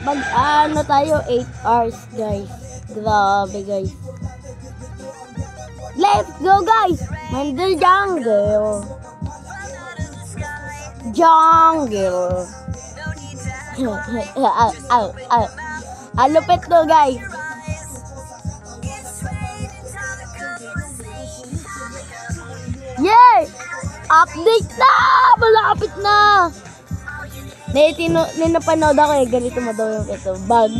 Ano tayo, 8 hours, guys. Grabe, guys. Let's go, guys! In the jungle. Jungle. Lupit to, guys. Yay! Update na! Malapit na! Ninapanood ako ganito mo daw yung ito. Bag.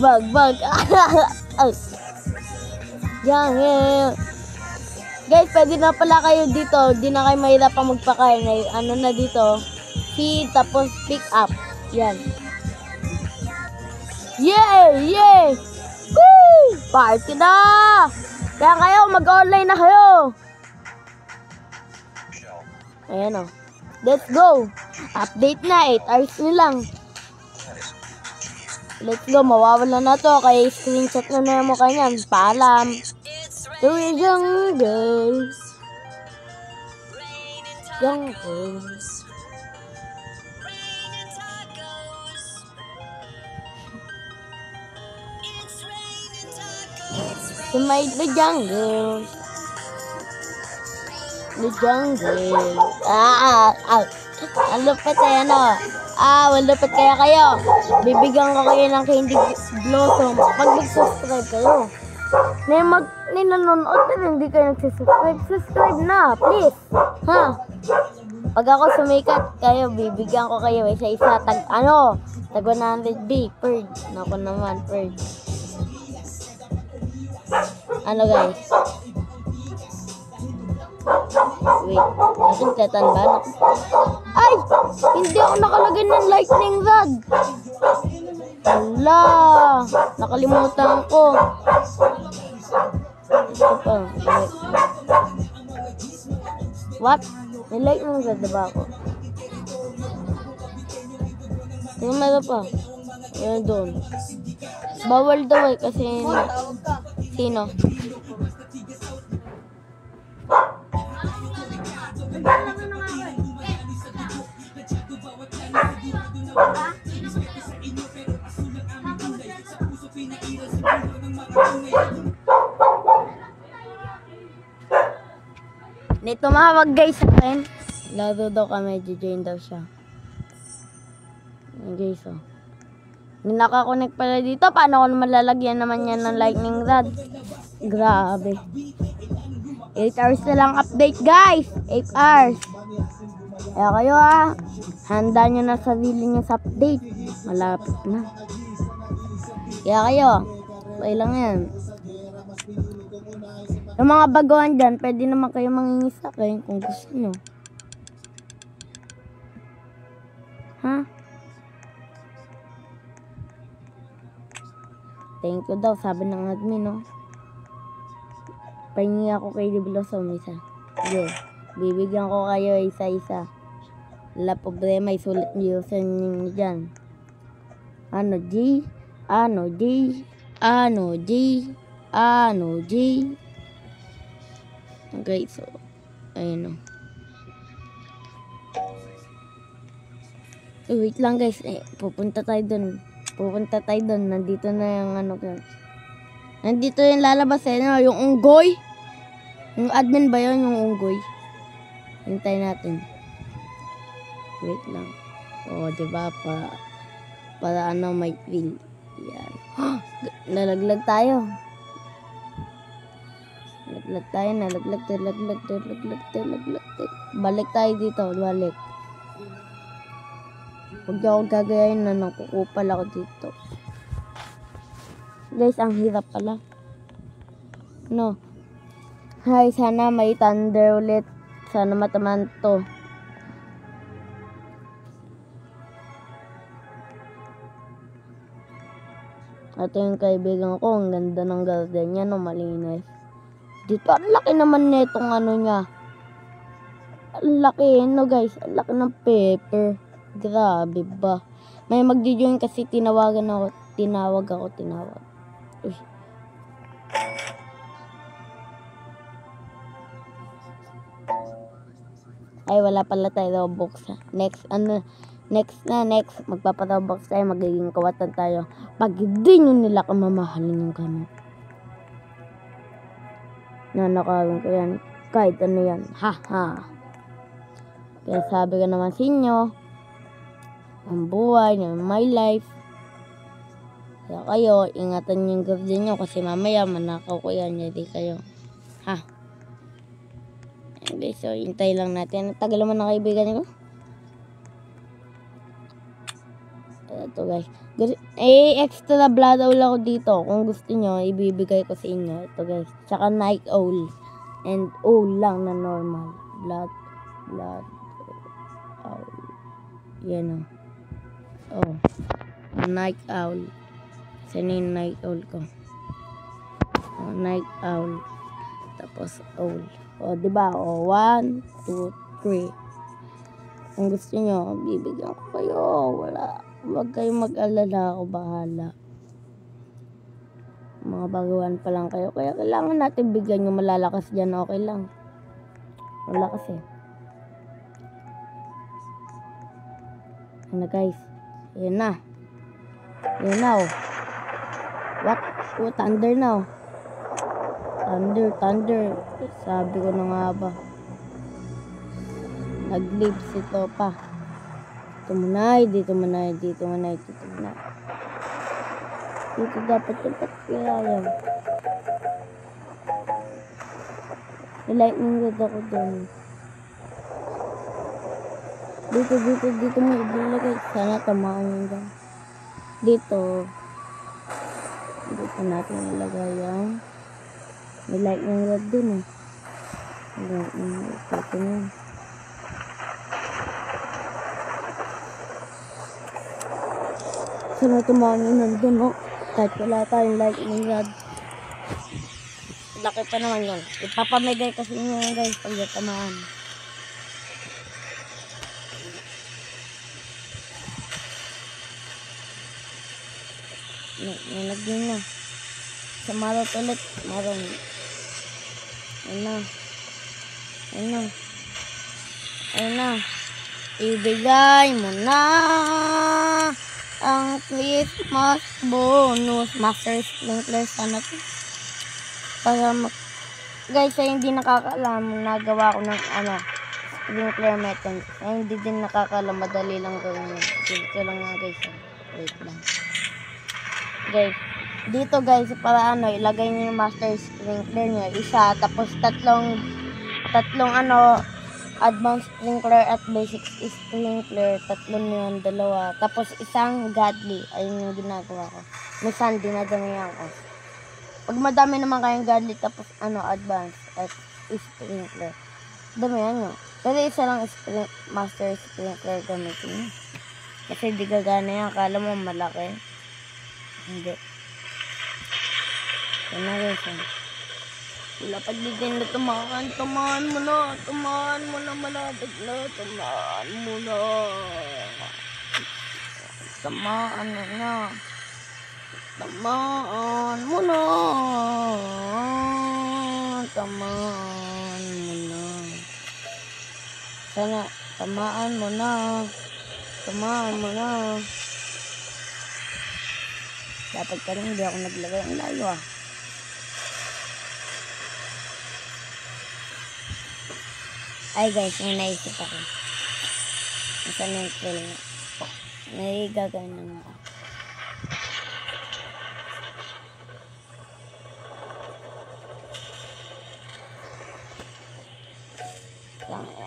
Yan. Guys, pwede na pala kayo dito. Di na kayo mahirapang magpakain. Ano na dito? Feed, tapos pick up. Yan. Yay! Woo! Party na! Kaya kayo, mag-online na kayo. Ayan o. Let's go. Update na. 8 hours na lang. Let's go. Mawawala na to. Kaya screenshot na mo kanyan. Paalam. To the jungle. Jungle. To the jungle. The jungle. Ang lupit ano. Malupit kaya kayo. Bibigyan ko kayo ng candy blossom pag mag-subscribe kayo. Nanonood pero hindi kayo nag-subscribe. Subscribe na, please. Ha? Pag ako sumikat kayo, bibigyan ko kayo isa-isa. Tag 100B per. Naku naman, per. Ano guys? Wait, natin tatanda. Ay! Hindi ako nakalagay ng lightning rod. Hala! Nakalimutan ko. Ito pa. Wait. What? May lightning rod diba ako? Yung meron pa. Yan doon. Bawal daw kasi sino? Tumawag guys sa akin. Laro daw kami, join daw siya. Guys, oh. Naka-connect pala dito. Paano ko malalagyan naman yan ng lightning rod? Grabe. 8 hours na lang update guys. 8 hours. Kaya kayo handa nyo na sarili nyo sa update. Malapit na. Kaya kayo, okay lang yan. Yung mga baguhan dyan, pwede naman kayo mangingi sa akin kung gusto nyo. Ha? Thank you daw, sabi ng admin, no? Pahingi ako kay Blossom isa. Sige, bibigyan ko kayo isa-isa. Wala problema, isulat nyo sa inyo dyan. Ano G? Okay, so, ayun o. Wait lang guys, pupunta tayo dun. Nandito na yung nandito yung lalabas yung unggoy. Yung admin ba yun, yung unggoy? Hintay natin. Wait lang. Diba, para may feel. Yan. Nalaglag tayo. Nalaglag. Balik tayo dito, balik. Huwag ako gagayain na nakukupal ako dito. Guys, ang hirap pala. No. Hi, sana may thunder ulit. Sana mataman to. Ito yung kaibigan ko. Ang ganda ng garden niya, no? Malinis. Dito, ang laki naman netong niya. Ang laki, no guys? Ang laki ng pepper. Grabe ba? May magjo-join kasi tinawag ako. Uy. Ay, wala pala tayo Robux. Next Next, magpapatabox tayo, magiging kawatan tayo. Pag hindi nyo nila kamamahalin yung gamit. Nanakawin ko yan. Kahit ano yan. Haha. Kaya sabi ko naman sa inyo, ang buhay, my life. Kaya kayo, ingatan yung girlfriend nyo kasi mamaya manakaw ko yan. Hindi kayo. Ha? Okay, so hintay lang natin. Tagal naman na kaibigan ko. Ito guys. Extra blood owl ako dito. Kung gusto nyo, ibibigay ko sa inyo. Ito guys. Tsaka night owl. And owl lang na normal. Blood owl. Yan o. Oh. Night owl. Saan yung night owl ko? Oh, night owl. Tapos owl. O, diba? O, 1, 2, 3. Kung gusto nyo, bibigyan ko kayo. Wala. Huwag kayong mag-alala. Ako bahala. Mga baguhan pa lang kayo. Kaya kailangan natin bigyan yung malalakas dyan. Okay lang. Wala kasi. Ano guys? Ayan na. Ayan na oh. What? Oh, thunder na oh. Thunder. Sabi ko na nga ba. Nag-lips ito pa. Dito manay. Dito dapat kaya yan. Lightning rod ako dun. Dito mo ilalagay. Sana tamaan yun dyan. Dito natin ilagay yan. May lightning rod dun eh. Lightning rod. Dito na yun. Sana tumaan yun nandun no. Kahit wala tayong lightning rod. Laki pa naman yun. Ipapamigay kasi nyo yun guys pag tamaan. Nalagyan na. Sa marot ulit. Maron. Ayun na. Ibigay mo na ang Christmas bonus. Master Sprinkler sana to. Para guys, ay hindi nakakaalam, nagawa ko ng sprinkler method. Ay hindi din nakakaalam, madali lang gawin yun. Dito lang nga guys. Wait lang. Guys, dito guys, para ilagay niyo yung master sprinkler niyo. Isa, tapos tatlong advanced sprinkler at basic sprinkler. Tatlo yun, dalawa. Tapos isang godly. Ayun yung ginagawa ko. Minsan, dinadamihan ko. Pag madami naman kayong godly, tapos advanced at sprinkler. Damihan nyo. Pero isa lang master sprinkler gamitin nyo. Kasi di gagana yan. Akala mo malaki. Hindi. Yan na guys. Wala pag di din na tumaan mo na malapit na, tumaan mo na sana tamaan mo na dapat ka rin hindi ako naglagay ang layo Ay guys, may naisip ako. Nasaan yung trail na? May gagawin naman ako.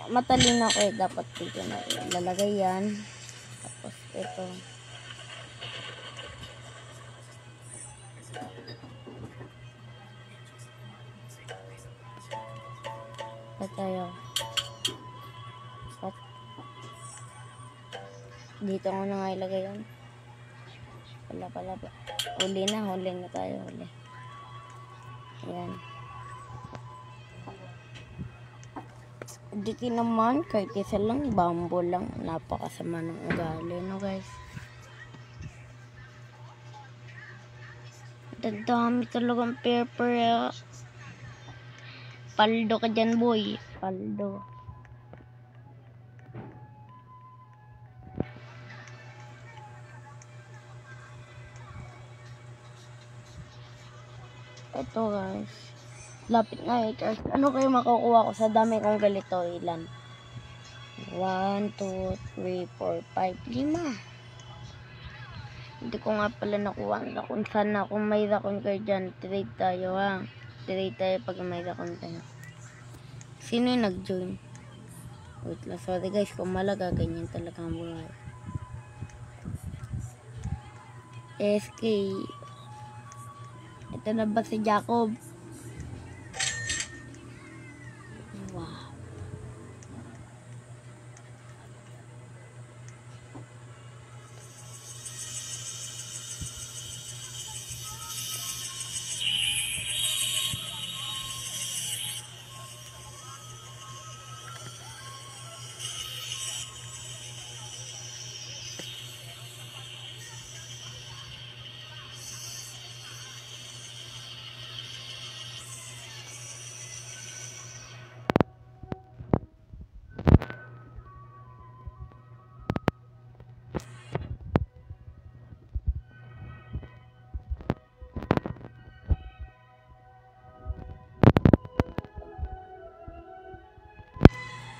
Matalino ako dapat dito na lalagay yan. Tapos ito. Tayo. Dito ko na nga ilagay yan. Wala. Huli na tayo. Ayan. Dito naman, kahit isa lang, bambo lang. Napakasama ng ugali, no guys. Dadami talagang paper. Paldo ka dyan, boy. Paldo. Ito guys. Lapit na 8 hours. Ano kayo makukuha ko sa dami kong ganito? Ilan? 1, 2, 3, 4, 5, 5. Hindi ko nga pala nakuha na kung saan na. Kung may dakon kayo dyan, trade tayo ha. Trade tayo pag may dakon tayo. Sino yung nag-join? Wait lang. Sorry guys, kung malaga, ganyan talaga ang buhay. SK. Ito na ba si Jacob? Wow.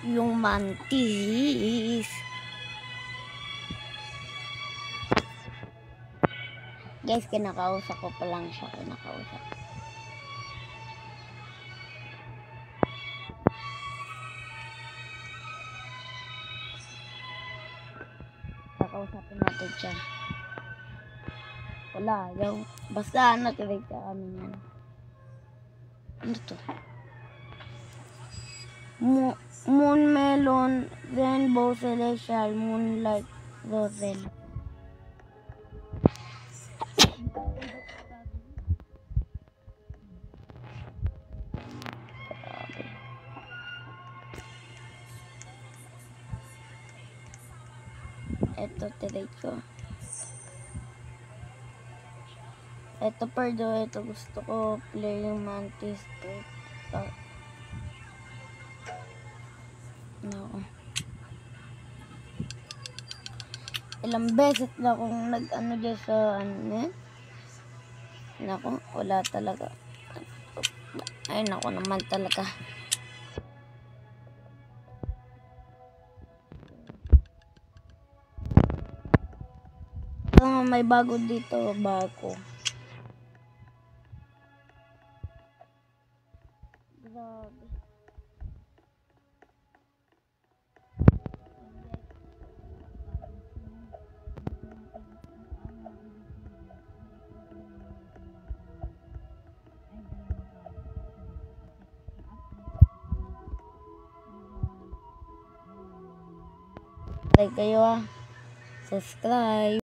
Yung mantis. Guys, kinakausap ko pa lang siya. Kinakausap natin siya. Wala, yung basta na-trade ka kami yan. Ano to? Moon melon, rainbow celestial, moonlight rosel. Ito trade ko. Ito perdo, ito gusto ko play yung mantis. No. Ilang beses na akong nag-ano dyan sa ano. Nako, wala talaga. Ay, nako naman talaga. May bago dito, bago. Grabe. Like kayo subscribe.